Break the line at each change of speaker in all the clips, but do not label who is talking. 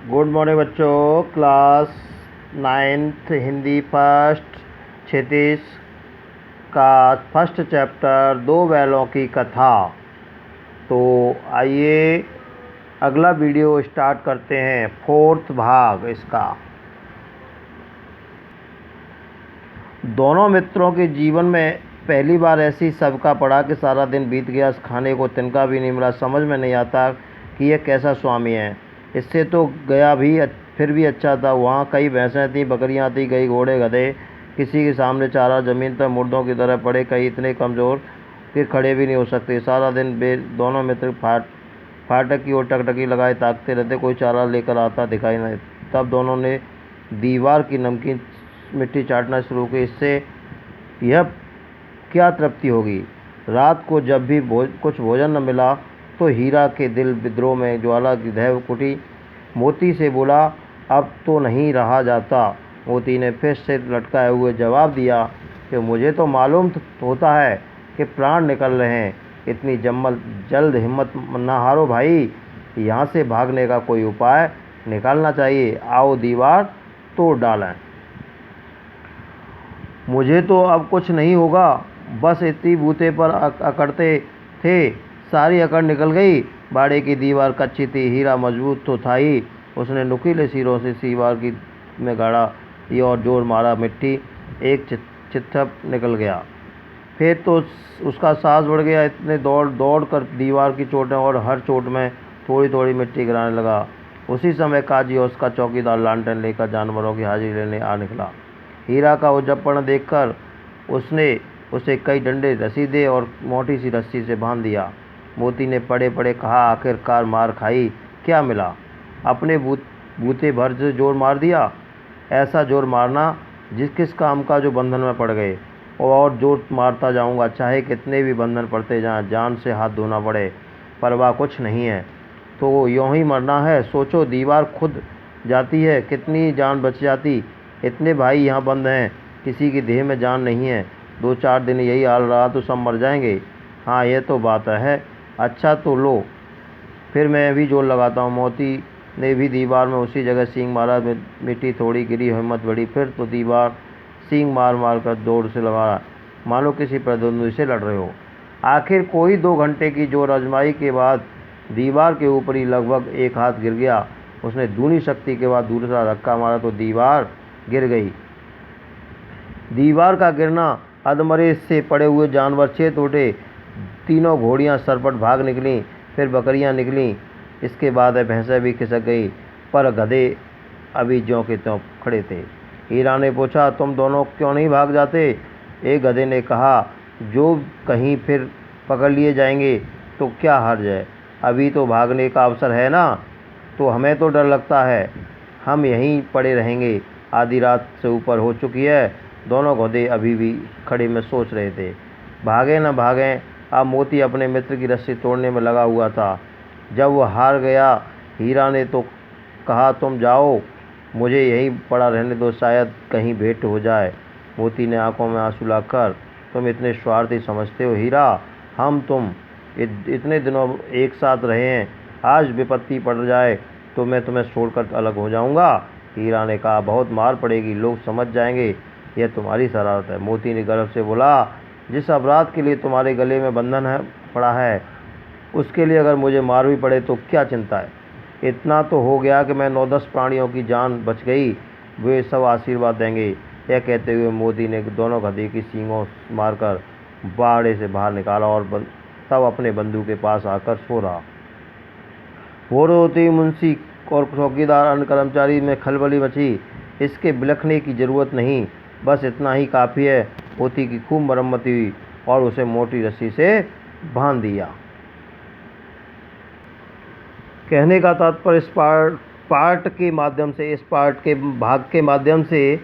Good morning बच्चों। Class 9th Hindi first क्षितिज का first chapter दो बैलों की कथा। तो आइए अगला वीडियो स्टार्ट करते हैं, फोर्थ भाग इसका। दोनों मित्रों के जीवन में पहली बार ऐसी सबका पड़ा कि सारा दिन बीत गया, खाने को तिनका भी नहीं मिला। समझ में नहीं आता कि यह कैसा स्वामी है। इससे तो गया भी फिर भी अच्छा था। वहाँ कई भैंसें थीं, बकरियाँ थीं, कई घोड़े गधे, किसी के सामने चारा ज़मीन पर मुर्दों की तरह पड़े, कई इतने कमज़ोर कि खड़े भी नहीं हो सकते। सारा दिन दोनों मित्र फाटक की ओर टकटकी लगाए ताकते रहते, कोई चारा लेकर आता दिखाई नहीं। तब दोनों ने दीवार की नमकीन मिट्टी चाटना शुरू की। इससे यह क्या तृप्ति होगी। रात को जब भी कुछ भोजन न मिला तो हीरा के दिल विद्रोह में ज्वाला की दैव कुटी। मोती से बोला, अब तो नहीं रहा जाता। मोती ने फिर से लटकाए हुए जवाब दिया कि मुझे तो मालूम होता है कि प्राण निकल रहे हैं। इतनी जल्द हिम्मत न हारो भाई, यहाँ से भागने का कोई उपाय निकालना चाहिए। आओ दीवार तोड़ डालें। मुझे तो अब कुछ नहीं होगा, बस इतनी बूते पर अकड़ते थे, सारी अकड़ निकल गई। बाड़े की दीवार कच्ची थी, हीरा मजबूत तो था ही। उसने नुकीले सिरों से दीवार में गाड़ा ये और जोर मारा, मिट्टी एक चित्थप निकल गया। फिर तो उसका साहस बढ़ गया। इतने दौड़ कर दीवार की चोटें और हर चोट में थोड़ी थोड़ी मिट्टी गिराने लगा। उसी समय काजी और उसका चौकीदार लालटेन लेकर जानवरों की हाजिरी लेने आ निकला। हीरा का उजप्पण देखकर उसने उसे कई डंडे रसीदे और मोटी सी रस्सी से बांध दिया। मोती ने पड़े पड़े कहा, आखिरकार मार खाई, क्या मिला? अपने बूते भर से जोर मार दिया। ऐसा जोर मारना जिस किस काम का जो बंधन में पड़ गए। और जोर मारता जाऊंगा, चाहे कितने भी बंधन पड़ते जाएं, जान से हाथ धोना पड़े, परवाह कुछ नहीं है। तो यूँ ही मरना है। सोचो, दीवार खुद जाती है, कितनी जान बच जाती। इतने भाई यहाँ बंद हैं, किसी की देह में जान नहीं है। 2-4 दिन यही हाल रहा तो सब मर जाएंगे। हाँ, यह तो बात है। अच्छा तो लो, फिर मैं भी जोर लगाता हूँ। मोती ने भी दीवार में उसी जगह सींग मारा। मिट्टी थोड़ी गिरी, हिम्मत बढ़ी। फिर तो दीवार सींग मार मार कर जोर से लगा, मानो किसी प्रतिद्वंदी से लड़ रहे हो। आखिर कोई 2 घंटे की जोर आजमाई के बाद दीवार के ऊपरी लगभग एक हाथ गिर गया। उसने दूनी शक्ति के बाद दूसरा धक्का मारा तो दीवार गिर गई। दीवार का गिरना अधमरे से पड़े हुए जानवर चेत उठे। तीनों घोड़ियां सरपट भाग निकलीं, फिर बकरियां निकलीं। इसके बाद भैंसें भी खिसक गई, पर गधे अभी ज्यों के त्यों खड़े थे। हीरा ने पूछा, तुम दोनों क्यों नहीं भाग जाते? एक गधे ने कहा, जो कहीं फिर पकड़ लिए जाएंगे तो क्या हर्ज है, अभी तो भागने का अवसर है ना। तो हमें तो डर लगता है, हम यहीं पड़े रहेंगे। आधी रात से ऊपर हो चुकी है। दोनों गधे अभी भी खड़े में सोच रहे थे, भागें न भागें। अब मोती अपने मित्र की रस्सी तोड़ने में लगा हुआ था। जब वह हार गया, हीरा ने तो कहा, तुम जाओ, मुझे यहीं पड़ा रहने दो, शायद कहीं भेंट हो जाए। मोती ने आंखों में आंसू लाकर, तुम इतने स्वार्थी समझते हो हीरा? हम तुम इतने दिनों एक साथ रहे हैं, आज विपत्ति पड़ जाए तो मैं तुम्हें छोड़कर अलग हो जाऊंगा? हीरा ने कहा, बहुत मार पड़ेगी, लोग समझ जाएंगे यह तुम्हारी शरारत है। मोती ने गर्व से बोला, जिस अपराध के लिए तुम्हारे गले में बंधन पड़ा है, उसके लिए अगर मुझे मार भी पड़े तो क्या चिंता है। इतना तो हो गया कि मैं 9-10 प्राणियों की जान बच गई, वे सब आशीर्वाद देंगे। यह कहते हुए मोती ने दोनों गधे की सींगों मारकर बाड़े से बाहर निकाला और तब अपने बंधु के पास आकर सो रहा। भोर होते ही मुंशी और चौकीदार अन्य कर्मचारी में खलबली मची। इसके बिलखने की जरूरत नहीं, बस इतना ही काफ़ी है। मोती की खूब मरम्मत हुई और उसे मोटी रस्सी से बांध दिया। कहने का तात्पर्य इस पार्ट के भाग के माध्यम से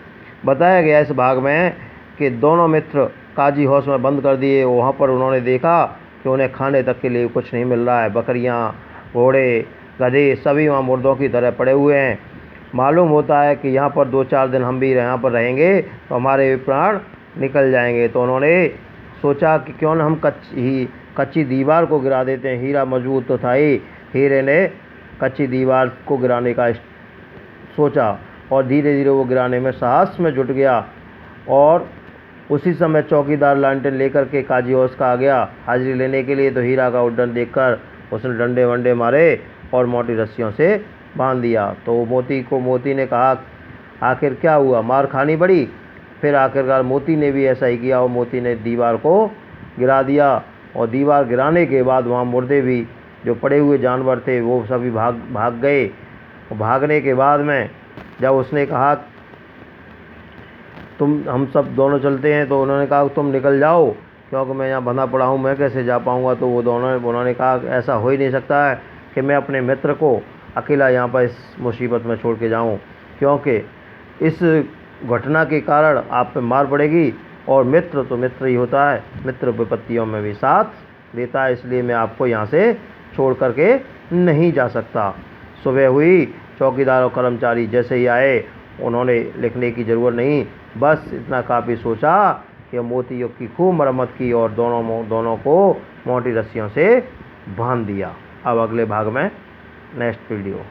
बताया गया इस भाग में कि दोनों मित्र काजी हाउस में बंद कर दिए। वहाँ पर उन्होंने देखा कि उन्हें खाने तक के लिए कुछ नहीं मिल रहा है। बकरियाँ, घोड़े, गधे सभी वहाँ मुर्दों की तरह पड़े हुए हैं। मालूम होता है कि यहाँ पर 2-4 दिन हम भी यहाँ पर रहेंगे तो हमारे प्राण निकल जाएंगे। तो उन्होंने सोचा कि क्यों न हम कच्ची दीवार को गिरा देते हैं। हीरा मजबूत तो था ही। हीरे ने कच्ची दीवार को गिराने का सोचा और धीरे धीरे वो गिराने में साहस में जुट गया। और उसी समय चौकीदार लालटेन लेकर के काजी औस का आ गया हाजिरी लेने के लिए। तो हीरा का उड्डन देखकर उसने डंडे वंडे मारे और मोटी रस्सियों से बांध दिया। तो मोती ने कहा, आखिर क्या हुआ, मार खानी पड़ी? फिर आखिरकार मोती ने भी ऐसा ही किया और मोती ने दीवार को गिरा दिया। और दीवार गिराने के बाद वहाँ मुर्दे भी, जो पड़े हुए जानवर थे, वो सभी भाग गए। और भागने के बाद में जब उसने कहा हम सब दोनों चलते हैं, तो उन्होंने कहा तुम निकल जाओ, क्योंकि मैं यहाँ बंधा पड़ा हूँ, मैं कैसे जा पाऊँगा। तो उन्होंने कहा ऐसा हो ही नहीं सकता है कि मैं अपने मित्र को अकेला यहाँ पर इस मुसीबत में छोड़ के जाऊँ, क्योंकि इस घटना के कारण आप पे मार पड़ेगी। और मित्र तो मित्र ही होता है, मित्र विपत्तियों में भी साथ देता है, इसलिए मैं आपको यहाँ से छोड़ करके नहीं जा सकता। सुबह हुई, चौकीदार और कर्मचारी जैसे ही आए, उन्होंने लिखने की ज़रूरत नहीं, बस इतना काफ़ी सोचा कि मोतियों की खूब मरम्मत की और दोनों को मोटी रस्सियों से बांध दिया। अब अगले भाग में नेक्स्ट वीडियो।